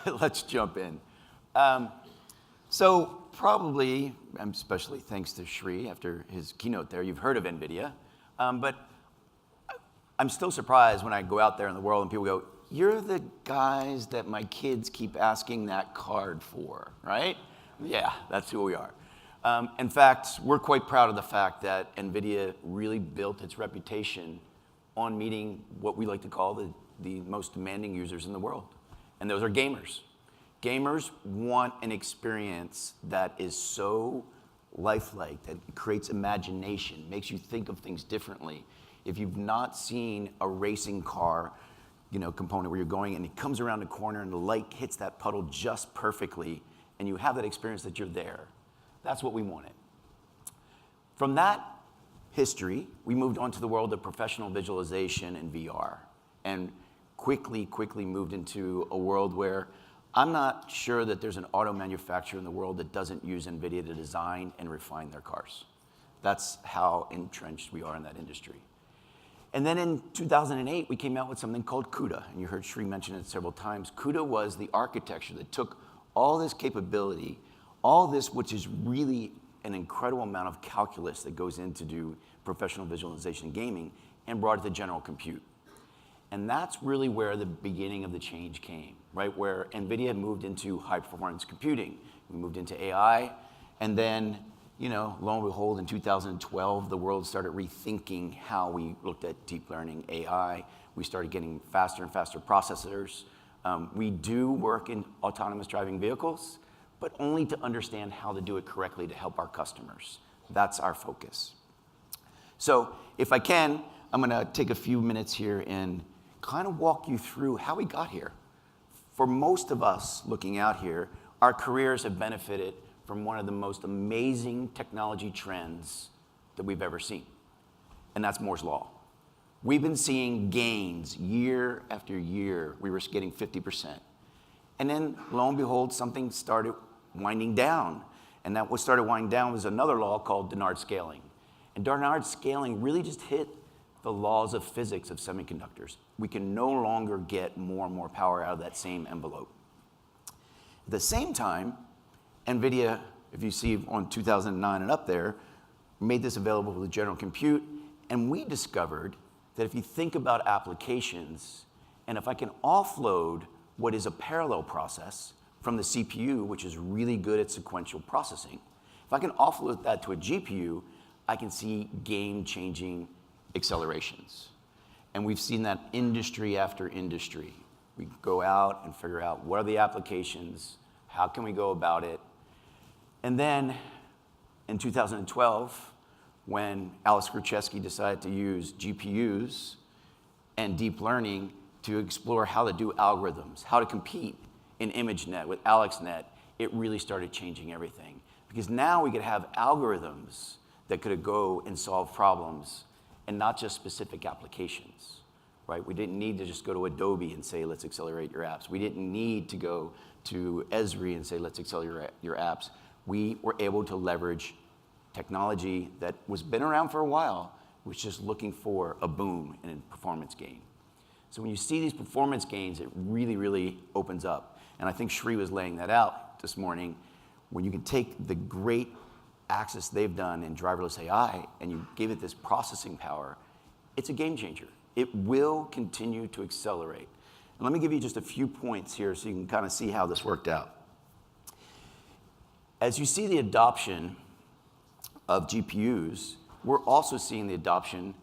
Let's jump in. So probably, especially thanks to Sri after his keynote there, you've heard of NVIDIA. But I'm still surprised when I go out there in the world and people go, "You're the guys that my kids keep asking that card for," right? Yeah, that's who we are. In fact, we're quite proud of the fact that NVIDIA really built its reputation on meeting what we like to call the most demanding users in the world. And those are gamers. Gamers want an experience that is so lifelike, that creates imagination, makes you think of things differently. If you've not seen a racing car, component where you're going and it comes around the corner and the light hits that puddle just perfectly, and you have that experience that you're there, that's what we wanted. From that history, we moved on to the world of professional visualization and VR, and quickly moved into a world where I'm not sure that there's an auto manufacturer in the world that doesn't use NVIDIA to design and refine their cars. That's how entrenched we are in that industry. And then in 2008, we came out with something called CUDA, and you heard Sri mention it several times. CUDA was the architecture that took all this capability, all this, which is really an incredible amount of calculus that goes into do professional visualization gaming, and brought it to general compute. And that's really where the beginning of the change came, right? Where NVIDIA had moved into high performance computing. We moved into AI, and then, lo and behold, in 2012, the world started rethinking how we looked at deep learning, AI. We started getting faster and faster processors. We do work in autonomous driving vehicles, but only to understand how to do it correctly to help our customers. That's our focus. So if I can, I'm gonna take a few minutes here and kind of walk you through how we got here. For most of us looking out here, our careers have benefited from one of the most amazing technology trends that we've ever seen, and that's Moore's Law. We've been seeing gains year after year. We were getting 50%. And then, lo and behold, something started winding down. And that what started winding down was another law called Dennard scaling. And Dennard scaling really just hit the laws of physics of semiconductors. We can no longer get more and more power out of that same envelope. At the same time, NVIDIA, if you see on 2009 and up there, made this available for the general compute, and we discovered that if you think about applications, and if I can offload what is a parallel process from the CPU, which is really good at sequential processing, if I can offload that to a GPU, I can see game-changing accelerations. And we've seen that industry after industry. We go out and figure out what are the applications, how can we go about it. And then in 2012, when Alex Kruszewski decided to use GPUs and deep learning to explore how to do algorithms, how to compete in ImageNet with AlexNet, it really started changing everything. Because now we could have algorithms that could go and solve problems and not just specific applications, right? We didn't need to just go to Adobe and say, let's accelerate your apps. We didn't need to go to Esri and say, let's accelerate your apps. We were able to leverage technology that was been around for a while, was just looking for a boom and a performance gain. So when you see these performance gains, it really, really opens up. And I think Sri was laying that out this morning. When you can take the great access they've done in driverless AI and you give it this processing power, it's a game changer. It will continue to accelerate. And let me give you just a few points here so you can kind of see how this worked out. As you see the adoption of GPUs, we're also seeing the adoption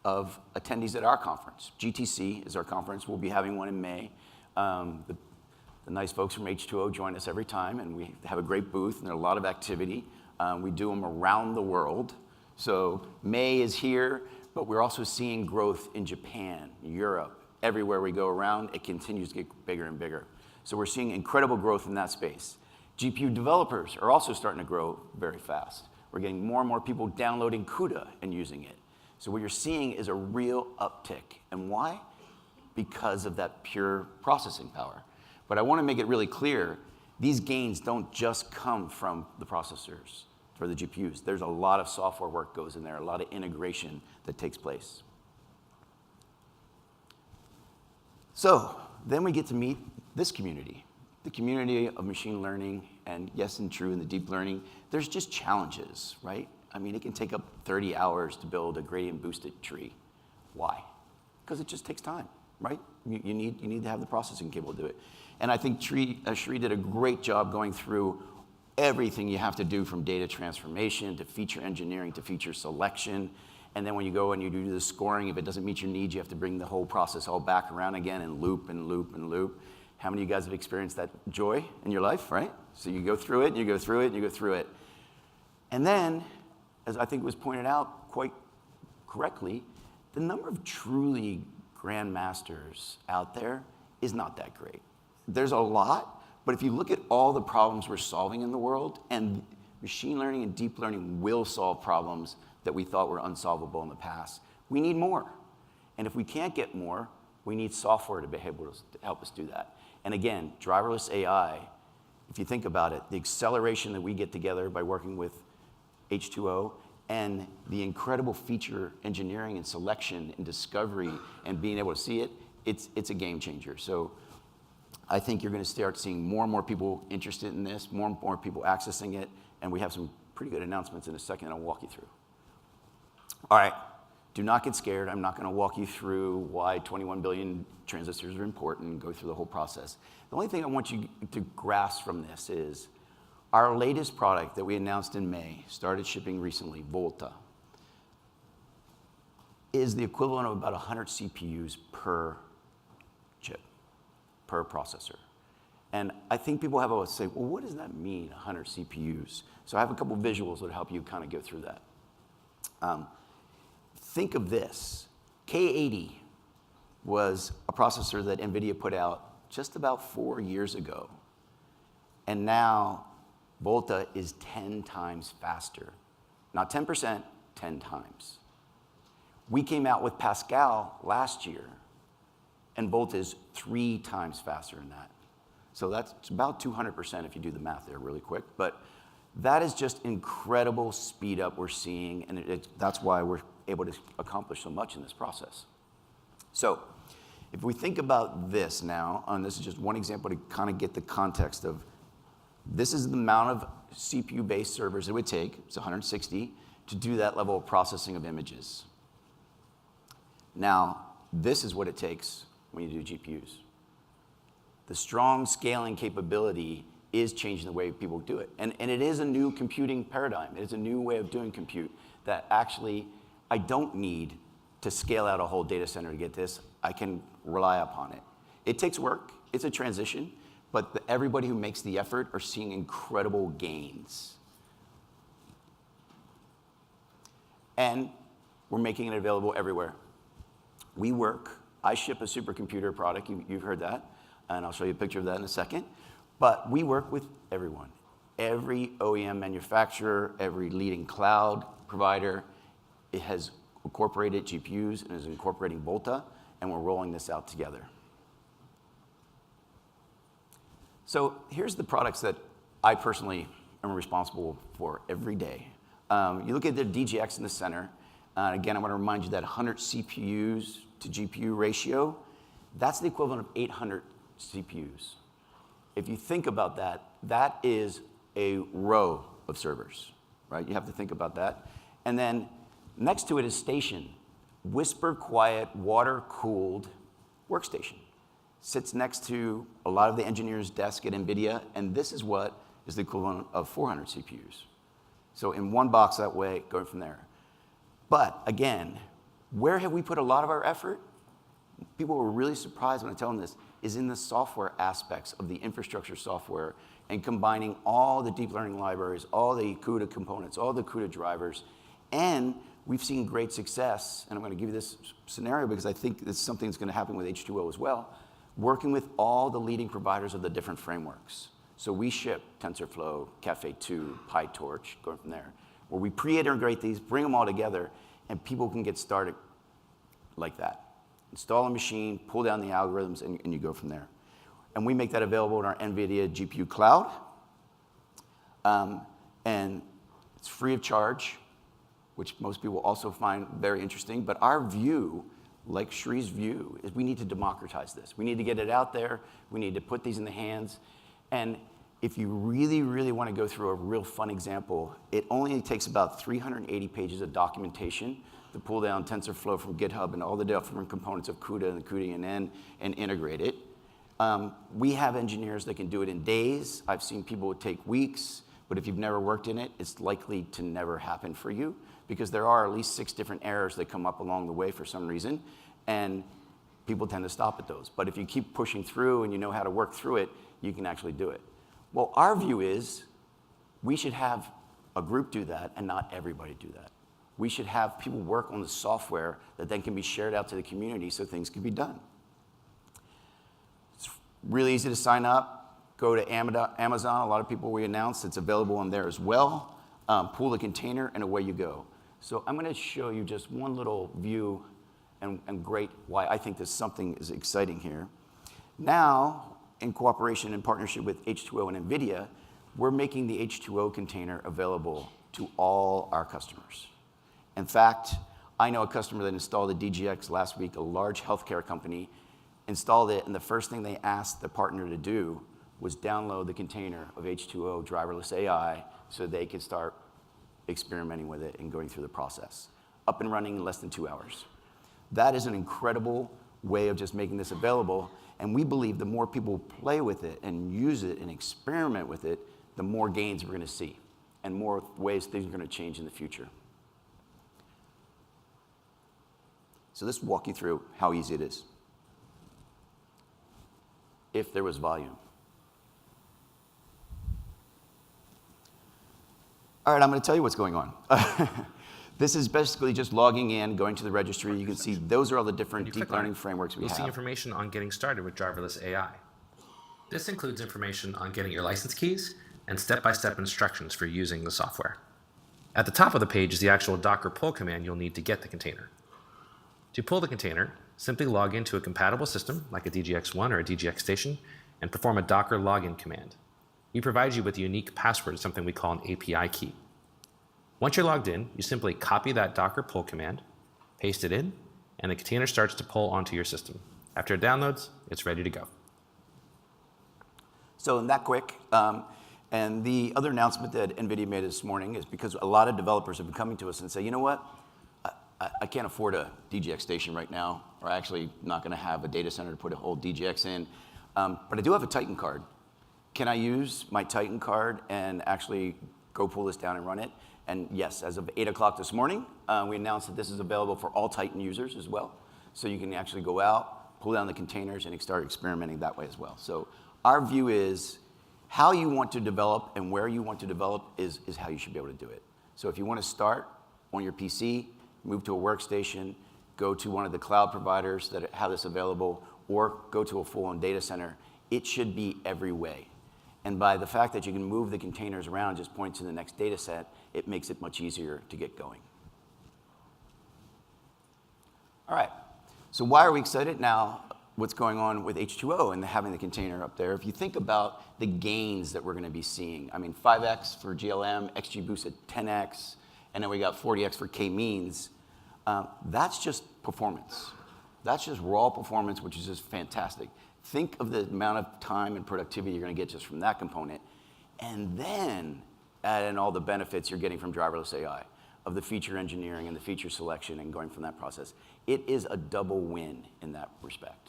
of attendees at our conference. GTC is our conference. We'll be having one in May. The nice folks from H2O join us every time, and we have a great booth, and there's a lot of activity. We do them around the world. So May is here, but we're also seeing growth in Japan, Europe. Everywhere we go around, it continues to get bigger and bigger. So we're seeing incredible growth in that space. GPU developers are also starting to grow very fast. We're getting more and more people downloading CUDA and using it. So what you're seeing is a real uptick. And why? Because of that pure processing power. But I want to make it really clear, these gains don't just come from the processors for the GPUs. There's a lot of software work goes in there, a lot of integration that takes place. So then we get to meet this community, the community of machine learning, and yes, and true in the deep learning, there's just challenges, right? I mean, it can take up 30 hours to build a gradient boosted tree. Why? Because it just takes time, right? You need to have the processing capable to do it. And I think Shri did a great job going through everything you have to do, from data transformation to feature engineering to feature selection. And then when you go and you do the scoring, if it doesn't meet your needs, you have to bring the whole process all back around again and loop and loop and loop. How many of you guys have experienced that joy in your life, right? So you go through it, and you go through it, and you go through it. And then, as I think was pointed out quite correctly, the number of truly grandmasters out there is not that great. There's a lot, but if you look at all the problems we're solving in the world, and machine learning and deep learning will solve problems that we thought were unsolvable in the past, we need more. And if we can't get more, we need software to be able to help us do that. And again, driverless AI, if you think about it, the acceleration that we get together by working with H2O and the incredible feature engineering and selection and discovery and being able to see it, it's a game changer. So I think you're going to start seeing more and more people interested in this, more and more people accessing it, and we have some pretty good announcements in a second I'll walk you through. All right, do not get scared. I'm not going to walk you through why 21 billion transistors are important and go through the whole process. The only thing I want you to grasp from this is our latest product that we announced in May, started shipping recently, VOLTA, is the equivalent of about 100 CPUs per chip, per processor. And I think people have always say, well, what does that mean, 100 CPUs? So I have a couple visuals that help you kind of go through that. Think of this. K80 was a processor that NVIDIA put out just about 4 years ago. And now VOLTA is 10 times faster. Not 10%, 10 times. We came out with Pascal last year, and VOLTA is 3 times faster than that. So that's about 200% if you do the math there really quick. But that is just incredible speed up we're seeing, and that's why we're able to accomplish so much in this process. So if we think about this now, and this is just one example to kind of get the context of, this is the amount of CPU-based servers it would take, it's 160, to do that level of processing of images. Now, this is what it takes when you do GPUs. The strong scaling capability is changing the way people do it. And it is a new computing paradigm. It is a new way of doing compute that actually I don't need to scale out a whole data center to get this. I can rely upon it. It takes work. It's a transition. But everybody who makes the effort are seeing incredible gains. And we're making it available everywhere. I ship a supercomputer product, you've heard that, and I'll show you a picture of that in a second. But we work with everyone. Every OEM manufacturer, every leading cloud provider, it has incorporated GPUs and is incorporating VOLTA, and we're rolling this out together. So here's the products that I personally am responsible for every day. You look at the DGX in the center. Again, I want to remind you that 100 CPUs to GPU ratio, that's the equivalent of 800 CPUs. If you think about that, that is a row of servers, right? You have to think about that. And then next to it is station, whisper quiet, water-cooled workstation. Sits next to a lot of the engineers' desk at NVIDIA, and this is what is the equivalent of 400 CPUs. So in one box that way, going from there. But again, where have we put a lot of our effort? People were really surprised when I tell them this, is in the software aspects of the infrastructure software and combining all the deep learning libraries, all the CUDA components, all the CUDA drivers. And we've seen great success, and I'm going to give you this scenario because I think this is something that's going to happen with H2O as well, working with all the leading providers of the different frameworks. So we ship TensorFlow, Caffe2, PyTorch, going from there, where we pre-integrate these, bring them all together, and people can get started like that. Install a machine, pull down the algorithms, and you go from there. And we make that available in our NVIDIA GPU cloud. And it's free of charge, which most people also find very interesting. But our view, like Shri's view, is we need to democratize this. We need to get it out there. We need to put these in the hands. And if you really, really want to go through a real fun example, it only takes about 380 pages of documentation to pull down TensorFlow from GitHub and all the different components of CUDA and the cuDNN and integrate it. We have engineers that can do it in days. I've seen people take weeks, but if you've never worked in it, it's likely to never happen for you because there are at least 6 different errors that come up along the way for some reason, and people tend to stop at those. But if you keep pushing through and you know how to work through it, you can actually do it. Well, our view is we should have a group do that and not everybody do that. We should have people work on the software that then can be shared out to the community so things can be done. It's really easy to sign up. Go to Amazon. A lot of people we announced it's available on there as well. Pull the container and away you go. So I'm going to show you just one little view and great why I think there's something is exciting here. Now, in cooperation and partnership with H2O and NVIDIA, we're making the H2O container available to all our customers. In fact, I know a customer that installed the DGX last week, a large healthcare company, installed it, and the first thing they asked the partner to do was download the container of H2O driverless AI so they could start experimenting with it and going through the process. Up and running in less than 2 hours. That is an incredible way of just making this available. And we believe the more people play with it and use it and experiment with it, the more gains we're going to see and more ways things are going to change in the future. So let's walk you through how easy it is. If there was volume. All right, I'm going to tell you what's going on. This is basically just logging in, going to the registry. You can see those are all the different deep learning frameworks we have. You'll see information on getting started with driverless AI. This includes information on getting your license keys and step-by-step instructions for using the software. At the top of the page is the actual Docker pull command you'll need to get the container. To pull the container, simply log into a compatible system like a DGX1 or a DGX station and perform a Docker login command. We provide you with a unique password, something we call an API key. Once you're logged in, you simply copy that Docker pull command, paste it in, and the container starts to pull onto your system. After it downloads, it's ready to go. So that quick. And the other announcement that NVIDIA made this morning is because a lot of developers have been coming to us and say, you know what, I can't afford a DGX station right now, or actually not going to have a data center to put a whole DGX in, but I do have a Titan card. Can I use my Titan card and actually go pull this down and run it? And yes, as of 8 o'clock this morning, we announced that this is available for all Titan users as well. So you can actually go out, pull down the containers, and start experimenting that way as well. So our view is how you want to develop and where you want to develop is how you should be able to do it. So if you want to start on your PC, move to a workstation, go to one of the cloud providers that have this available, or go to a full-on data center, it should be every way. And by the fact that you can move the containers around, just point to the next data set, it makes it much easier to get going. All right, so why are we excited now? What's going on with H2O and having the container up there? If you think about the gains that we're going to be seeing, I mean, 5x for GLM, XGBoost at 10x, and then we got 40x for K-means. That's just performance. That's just raw performance, which is just fantastic. Think of the amount of time and productivity you're going to get just from that component, and then add in all the benefits you're getting from driverless AI, of the feature engineering and the feature selection and going from that process. It is a double win in that respect.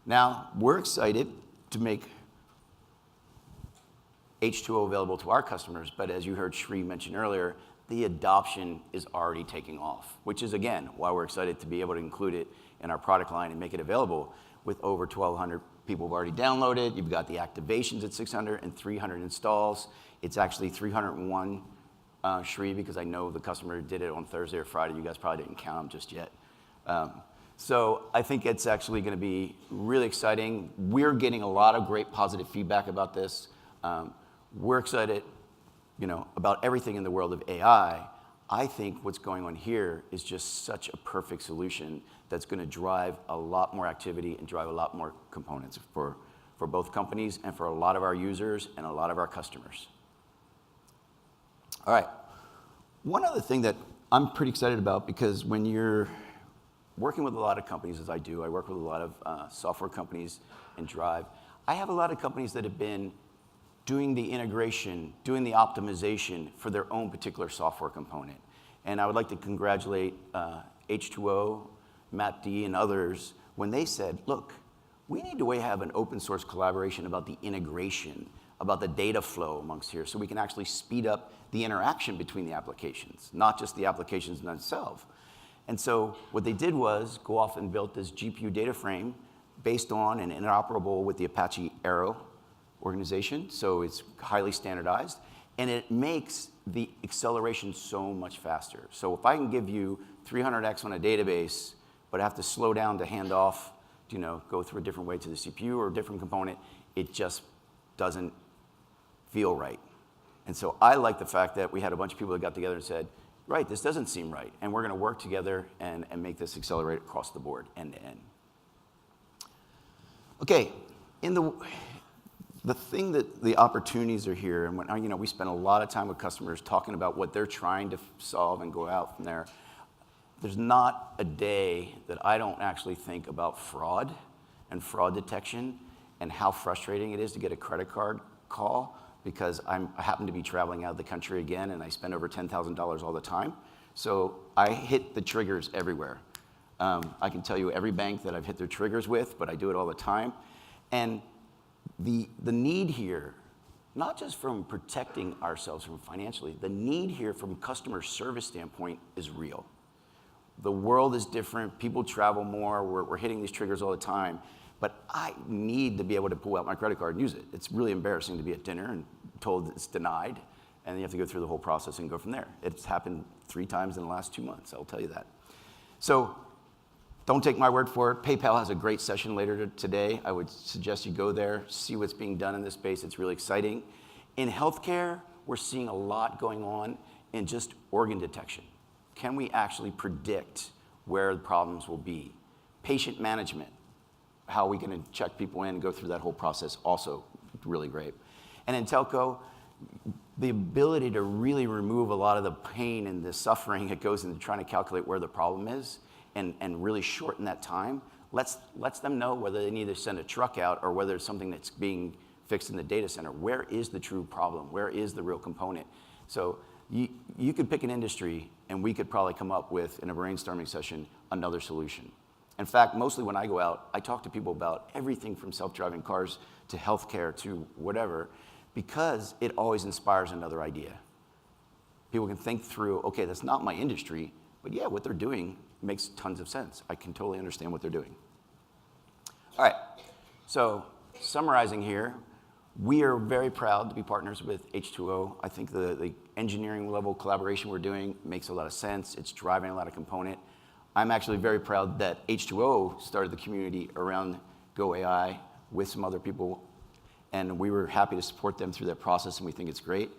Now, we're excited to make H2O available to our customers, but as you heard Sri mention earlier, the adoption is already taking off, which is, again, why we're excited to be able to include it in our product line and make it available. With over 1,200 people have already downloaded. You've got the activations at 600 and 300 installs. It's actually 301, Sri, because I know the customer did it on Thursday or Friday. You guys probably didn't count them just yet. So I think it's actually going to be really exciting. We're getting a lot of great positive feedback about this. We're excited, about everything in the world of AI. I think what's going on here is just such a perfect solution that's going to drive a lot more activity and drive a lot more components for both companies and for a lot of our users and a lot of our customers. All right. One other thing that I'm pretty excited about, because when you're working with a lot of companies as I do, I work with a lot of software companies and Drive. I have a lot of companies that have been doing the integration, doing the optimization for their own particular software component. And I would like to congratulate H2O, Matt D, and others when they said, look, we need to have an open source collaboration about the integration, about the data flow amongst here, so we can actually speed up the interaction between the applications, not just the applications themselves. And so what they did was go off and built this GPU data frame based on and interoperable with the Apache Arrow organization, so it's highly standardized, and it makes the acceleration so much faster. So if I can give you 300x on a database, but I have to slow down to hand off, go through a different way to the CPU or a different component, it just doesn't feel right. And so I like the fact that we had a bunch of people that got together and said, right, this doesn't seem right, and we're going to work together and make this accelerate across the board, end to end. Okay, the thing that the opportunities are here, and when we spend a lot of time with customers talking about what they're trying to solve and go out from there. There's not a day that I don't actually think about fraud and fraud detection and how frustrating it is to get a credit card call because I happen to be traveling out of the country again and I spend over $10,000 all the time. So I hit the triggers everywhere. I can tell you every bank that I've hit their triggers with, but I do it all the time. And the need here, not just from protecting ourselves from financially, the need here from customer service standpoint is real. The world is different, people travel more, we're hitting these triggers all the time, but I need to be able to pull out my credit card and use it. It's really embarrassing to be at dinner and told it's denied, and then you have to go through the whole process and go from there. It's happened 3 times in the last 2 months, I'll tell you that. So don't take my word for it. PayPal has a great session later today. I would suggest you go there, see what's being done in this space. It's really exciting. In healthcare, we're seeing a lot going on in just organ detection. Can we actually predict where the problems will be? Patient management, how are we going to check people in and go through that whole process, also really great. And in telco, the ability to really remove a lot of the pain and the suffering that goes into trying to calculate where the problem is and really shorten that time, lets them know whether they need to send a truck out or whether it's something that's being fixed in the data center. Where is the true problem? Where is the real component? So you could pick an industry and we could probably come up with, in a brainstorming session, another solution. In fact, mostly when I go out, I talk to people about everything from self-driving cars to healthcare to whatever, because it always inspires another idea. People can think through, okay, that's not my industry, but yeah, what they're doing makes tons of sense. I can totally understand what they're doing. All right, so summarizing here, we are very proud to be partners with H2O. I think the engineering level collaboration we're doing makes a lot of sense. It's driving a lot of component. I'm actually very proud that H2O started the community around Go AI with some other people, and we were happy to support them through that process, and we think it's great.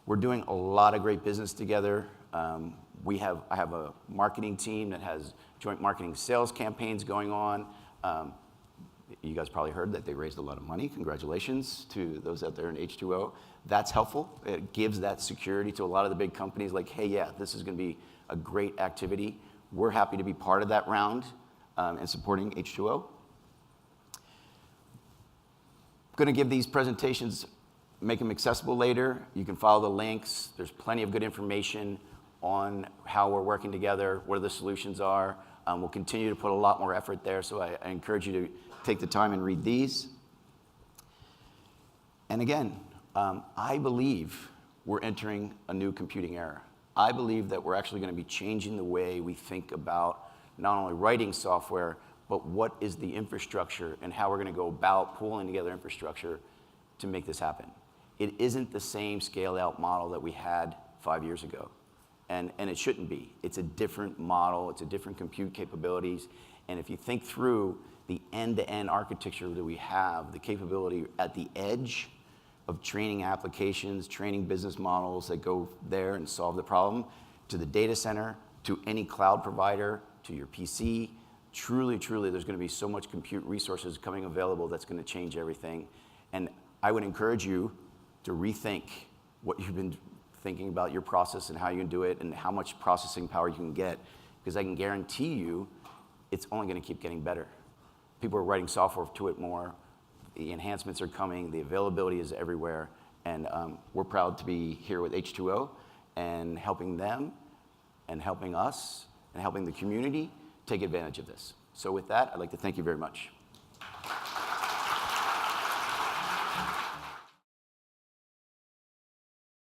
We're doing a lot of great business together. I have a marketing team that has joint marketing sales campaigns going on. You guys probably heard that they raised a lot of money. Congratulations to those out there in H2O. That's helpful. It gives that security to a lot of the big companies like, hey, yeah, this is going to be a great activity. We're happy to be part of that round and supporting H2O. Going to give these presentations, make them accessible later. You can follow the links. There's plenty of good information on how we're working together, what the solutions are. We'll continue to put a lot more effort there, so I encourage you to take the time and read these. And again, I believe we're entering a new computing era. I believe that we're actually going to be changing the way we think about not only writing software, but what is the infrastructure and how we're going to go about pulling together infrastructure to make this happen. It isn't the same scaled-out model that we had 5 years ago. And it shouldn't be. It's a different model. It's a different compute capabilities. And if you think through the end-to-end architecture that we have, the capability at the edge of training applications, training business models that go there and solve the problem, to the data center, to any cloud provider, to your PC, truly, truly, there's going to be so much compute resources coming available that's going to change everything. And I would encourage you to rethink what you've been thinking about your process and how you can do it and how much processing power you can get, because I can guarantee you it's only going to keep getting better. People are writing software to it more. The enhancements are coming. The availability is everywhere. And we're proud to be here with H2O and helping them and helping us and helping the community take advantage of this. So with that, I'd like to thank you very much.